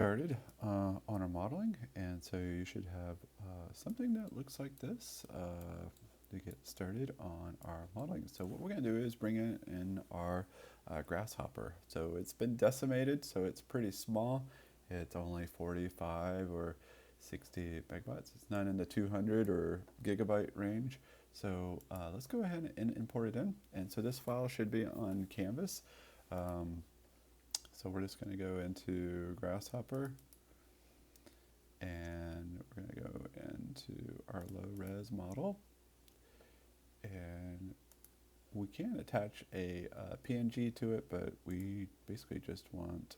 Started on our modeling, and so you should have something that looks like this to get started on our modeling. So what we're going to do is bring in our Grasshopper. So it's been decimated, so it's pretty small. It's only 45 or 60 megabytes. It's not in the 200 or gigabyte range. So let's go ahead and import it in. And so this file should be on Canvas. Um, so we're just going to go into Grasshopper, and we're going to go into our low res model, and we can attach a PNG to it, but we basically just want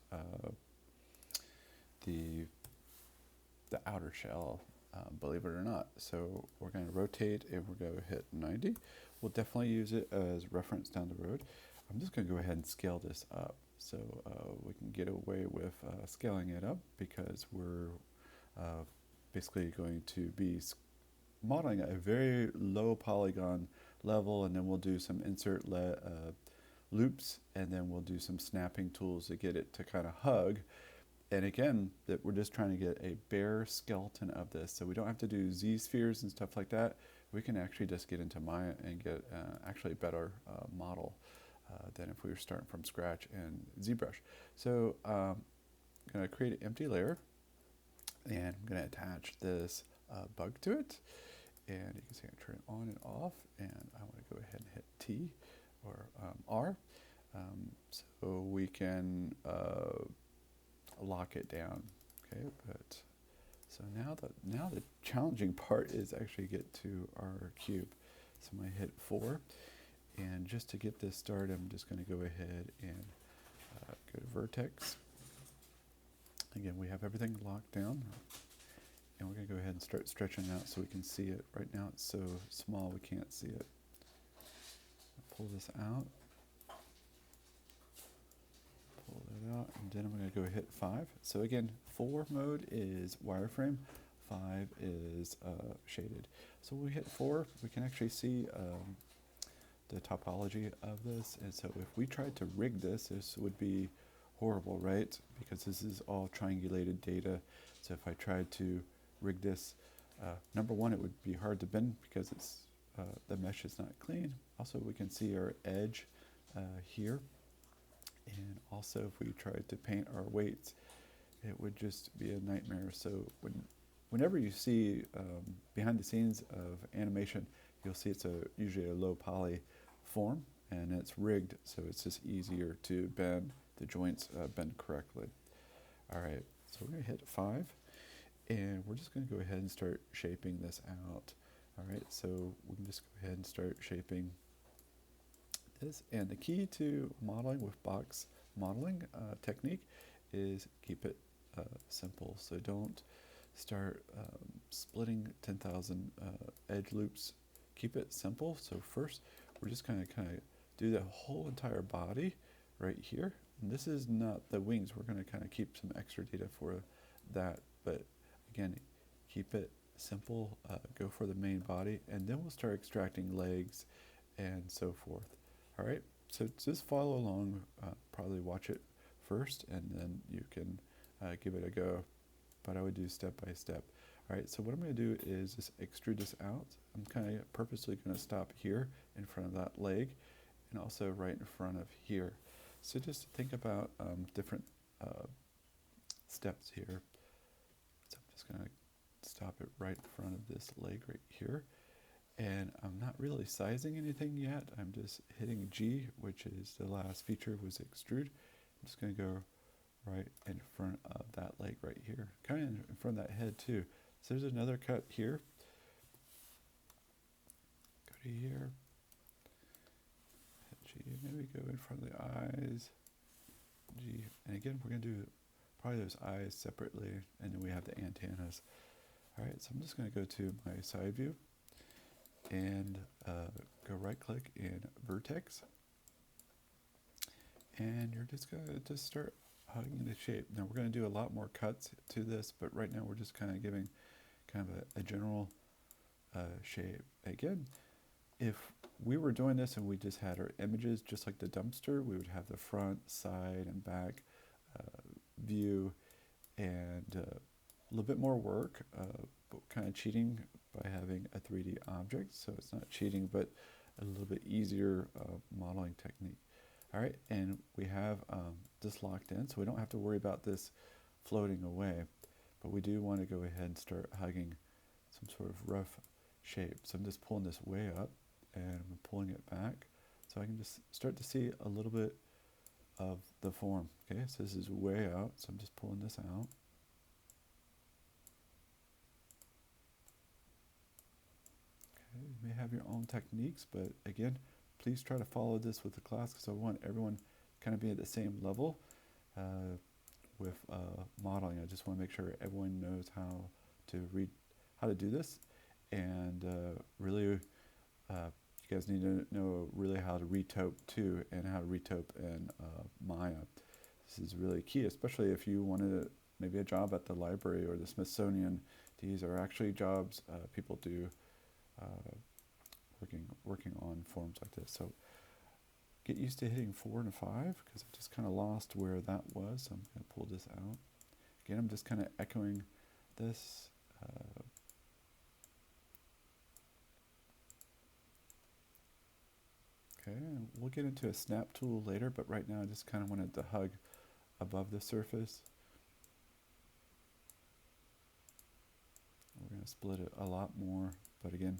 the outer shell, believe it or not. So we're going to rotate and we're going to hit 90. We'll definitely use it as reference down the road. I'm just going to go ahead and scale this up. So we can get away with scaling it up because we're basically going to be modeling at a very low polygon level, and then we'll do some insert loops, and then we'll do some snapping tools to get it to kind of hug. And again, that we're just trying to get a bare skeleton of this, so we don't have to do Z-spheres and stuff like that. We can actually just get into Maya and get actually a better model than if we were starting from scratch in ZBrush. So I'm going to create an empty layer, and I'm going to attach this bug to it. And you can see I turn it on and off, and I want to go ahead and hit T or R, so we can lock it down. Okay, but so now the challenging part is actually get to our cube. So I'm going to hit 4, and just to get this started, I'm just going to go ahead and go to vertex. Again, we have everything locked down, and we're going to go ahead and start stretching out so we can see it. Right now it's so small we can't see it. Pull this out, pull that out, and then I'm going to go hit 5. So again, 4 mode is wireframe, 5 is shaded. So when we hit 4, we can actually see the topology of this. And so if we tried to rig this, this would be horrible, right? Because this is all triangulated data. So if I tried to rig this, number one, it would be hard to bend because it's the mesh is not clean. Also, we can see our edge here. And also, if we tried to paint our weights, it would just be a nightmare. So whenever you see behind the scenes of animation, you'll see it's usually a low poly form, and it's rigged, so it's just easier to bend the joints, bend correctly. All right, so we're going to hit 5, and we're just going to go ahead and start shaping this out. All right, so we can just go ahead and start shaping this. And the key to modeling with box modeling technique is keep it simple. So don't start splitting 10,000 edge loops. Keep it simple. So first, we're just kind of do the whole entire body right here. And this is not the wings. We're going to kind of keep some extra data for that. But again, keep it simple. Go for the main body, and then we'll start extracting legs and so forth. All right. So just follow along. Probably watch it first, and then you can give it a go. But I would do step by step. All right, so what I'm going to do is just extrude this out. I'm kind of purposely going to stop here in front of that leg, and also right in front of here. So just think about different steps here. So I'm just going to stop it right in front of this leg right here. And I'm not really sizing anything yet. I'm just hitting G, which is the last feature was extrude. I'm just going to go right in front of that leg right here, kind of in front of that head too. So there's another cut here. Go to here. Hit G, maybe go in front of the eyes. G, and again, we're going to do probably those eyes separately, and then we have the antennas. All right, so I'm just going to go to my side view and go right click in vertex. And you're just going to just start hugging the shape. Now we're going to do a lot more cuts to this, but right now we're just kind of giving kind of a general shape. Again, if we were doing this and we just had our images just like the dumpster, we would have the front, side, and back view, and a little bit more work, but kind of cheating by having a 3D object. So it's not cheating, but a little bit easier modeling technique. All right, and we have this locked in, so we don't have to worry about this floating away, but we do want to go ahead and start hugging some sort of rough shape. So I'm just pulling this way up, and I'm pulling it back, so I can just start to see a little bit of the form. Okay, so this is way out, so I'm just pulling this out. Okay, you may have your own techniques, but again, please try to follow this with the class, because I want everyone kind of be at the same level with modeling. I just want to make sure everyone knows how to do this, and really you guys need to know really how to retope too, and how to retope in Maya. This is really key, especially if you wanted maybe a job at the library or the Smithsonian. These are actually jobs people do working on forms like this. So get used to hitting 4 and 5, because I just kind of lost where that was. So I'm going to pull this out. Again, I'm just kind of echoing this. Okay, and we'll get into a snap tool later, but right now I just kind of wanted to hug above the surface. We're going to split it a lot more, but again,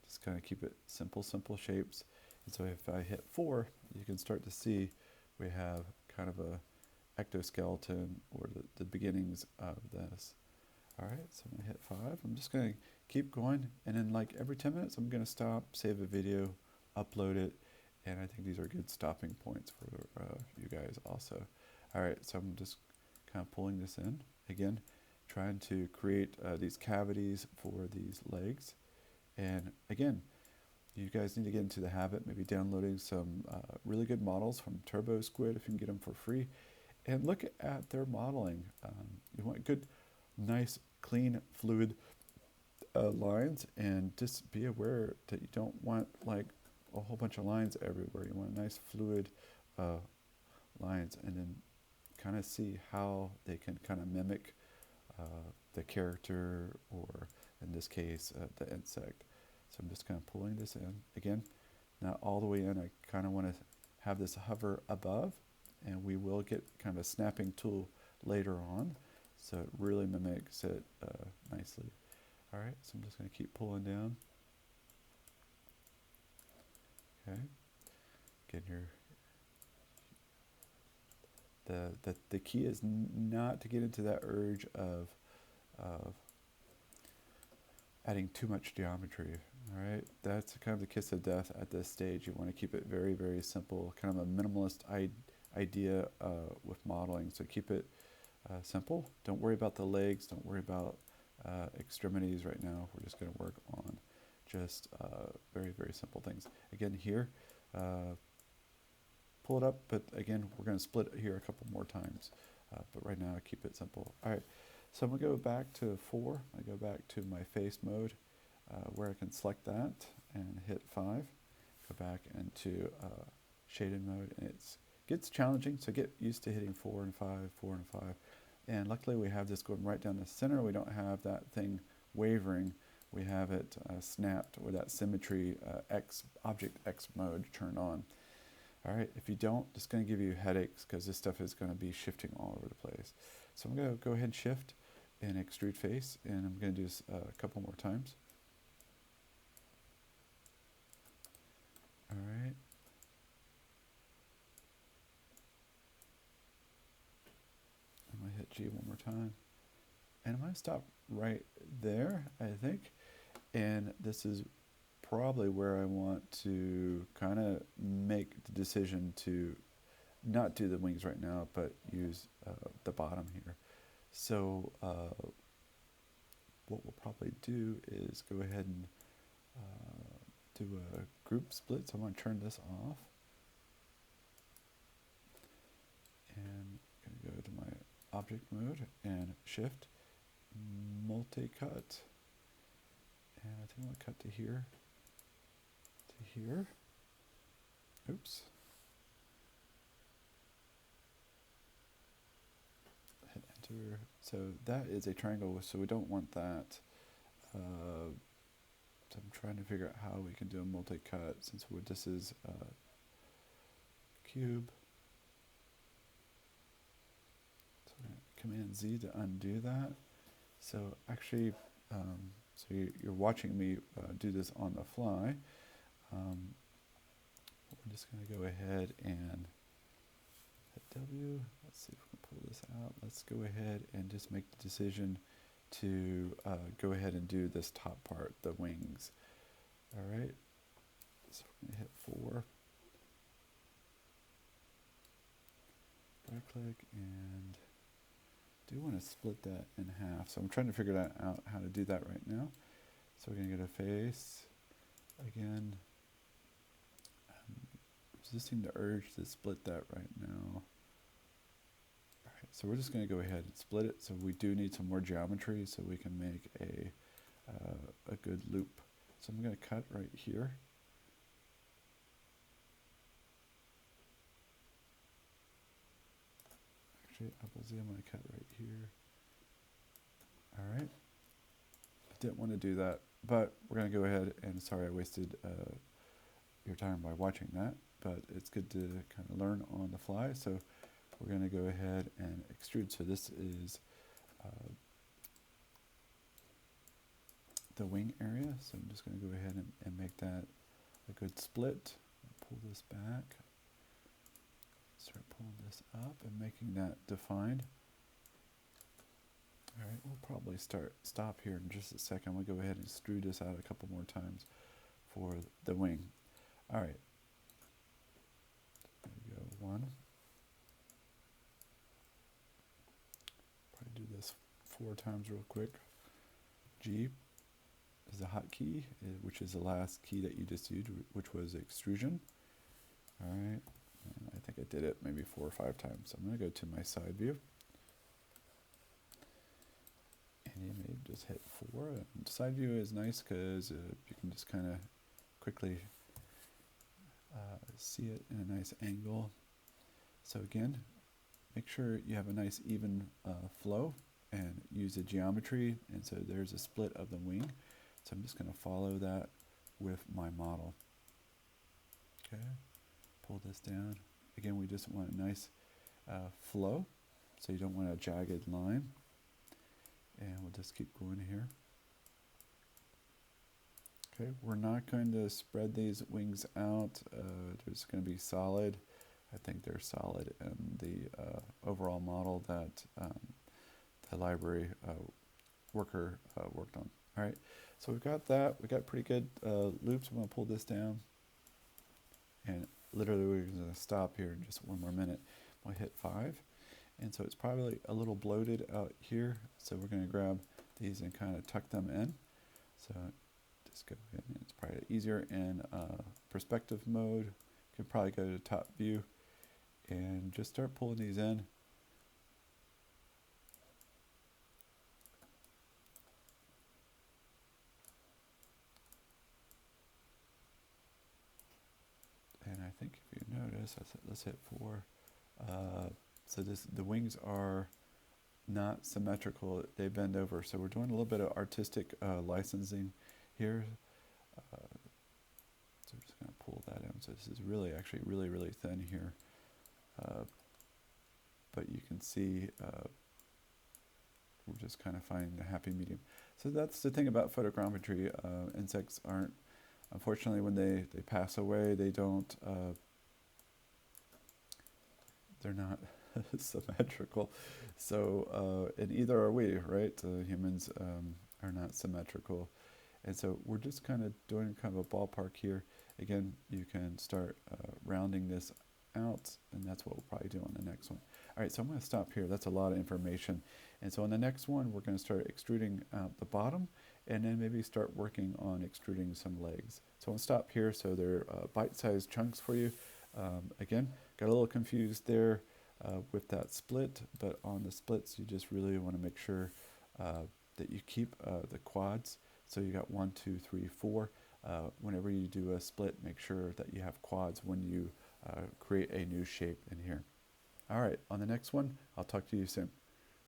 just kind of keep it simple shapes. And so if I hit 4, you can start to see we have kind of a ectoskeleton, or the beginnings of this. All right, so I'm going to hit 5. I'm just going to keep going, and then like every 10 minutes, I'm going to stop, save a video, upload it, and I think these are good stopping points for you guys also. All right, so I'm just kind of pulling this in. Again, trying to create these cavities for these legs. And again, you guys need to get into the habit, maybe downloading some really good models from Turbo Squid if you can get them for free, and look at their modeling. You want good, nice, clean, fluid lines, and just be aware that you don't want like a whole bunch of lines everywhere. You want nice, fluid lines, and then kind of see how they can kind of mimic the character, or in this case, the insect. So I'm just kind of pulling this in. Again, not all the way in. I kind of want to have this hover above, and we will get kind of a snapping tool later on, so it really mimics it nicely. All right, so I'm just going to keep pulling down. Okay, again, the key is not to get into that urge of adding too much geometry. All right, that's kind of the kiss of death at this stage. You want to keep it very, very simple, kind of a minimalist idea with modeling. So keep it simple. Don't worry about the legs. Don't worry about extremities right now. We're just going to work on just very, very simple things. Again, here, pull it up, but again, we're going to split it here a couple more times. But right now, I keep it simple. All right, so I'm going to go back to 4. I go back to my face mode, where I can select that and hit 5. Go back into shaded mode, and it gets challenging, so get used to hitting 4 and 5, 4 and 5. And luckily, we have this going right down the center. We don't have that thing wavering. We have it snapped with that symmetry object X mode turned on. All right, if you don't, it's going to give you headaches, because this stuff is going to be shifting all over the place. So I'm going to go ahead and shift and extrude face, and I'm going to do this a couple more times. All right. I'm going to hit G one more time. And I'm going to stop right there, I think. And this is probably where I want to kind of make the decision to not do the wings right now, but use the bottom here. So what we'll probably do is go ahead and do a group split. So I'm going to turn this off. And I'm going to go to my object mode and shift, multi-cut. And I think I'm going to cut to here. To here. Oops. Hit enter. So that is a triangle, so we don't want that. So I'm trying to figure out how we can do a multi-cut since this is cube. So I'm going to Command Z to undo that. So actually, so you're watching me do this on the fly. We're just going to go ahead and hit W. Let's see if we can pull this out. Let's go ahead and just make the decision to go ahead and do this top part, the wings. All right, so we're going to hit 4. Right click and do want to split that in half. So I'm trying to figure that out how to do that right now. So we're going to get a face. Again, I'm resisting the urge to split that right now. All right, so we're just going to go ahead and split it. So we do need some more geometry so we can make a good loop. So I'm going to cut right here. Actually, Apple Z, I'm going to cut right here. All right. I didn't want to do that, but we're going to go ahead and, sorry I wasted your time by watching that, but it's good to kind of learn on the fly. So we're going to go ahead and extrude. So this is the wing area. So I'm just going to go ahead and make that a good split. Pull this back. Start pulling this up and making that defined. All right, we'll probably stop here in just a second. We'll go ahead and extrude this out a couple more times for the wing. All right. There we go, 1. Probably do this 4 times real quick. G is the hotkey, which is the last key that you just used, which was extrusion. All right. I think I did it maybe 4 or 5 times. So I'm going to go to my side view. And you may just hit 4. And side view is nice because you can just kind of quickly see it in a nice angle. So again, make sure you have a nice even flow and use the geometry. And so there's a split of the wing. So I'm just going to follow that with my model. Okay. Pull this down. Again, we just want a nice flow, so you don't want a jagged line. And we'll just keep going here. Okay, we're not going to spread these wings out. They're just going to be solid. I think they're solid in the overall model that the library worker worked on. All right, so we've got that. We've got pretty good loops. I'm going to pull this down. And literally we're going to stop here in just 1 more minute. We'll hit 5. And so it's probably a little bloated out here. So we're going to grab these and kind of tuck them in. So just go ahead, and it's probably easier in perspective mode. You can probably go to top view and just start pulling these in. And I think if you notice, let's hit 4. So the wings are not symmetrical, they bend over. So we're doing a little bit of artistic licensing here. So we're just going to pull that in. So this is really, actually really thin here. But you can see we're just kind of finding the happy medium. So that's the thing about photogrammetry. Insects aren't, unfortunately, when they pass away, they don't, they're not symmetrical. So, and either are we, right? Humans are not symmetrical. And so we're just kind of doing kind of a ballpark here. Again, you can start rounding this out, and that's what we'll probably do on the next one. All right, so I'm going to stop here. That's a lot of information. And so on the next one, we're going to start extruding out the bottom, and then maybe start working on extruding some legs. So I'll stop here. So they're bite-sized chunks for you. Again, got a little confused there with that split, but on the splits, you just really want to make sure that you keep the quads. So you got 1, 2, 3, 4. Whenever you do a split, make sure that you have quads when you create a new shape in here. All right, on the next one, I'll talk to you soon.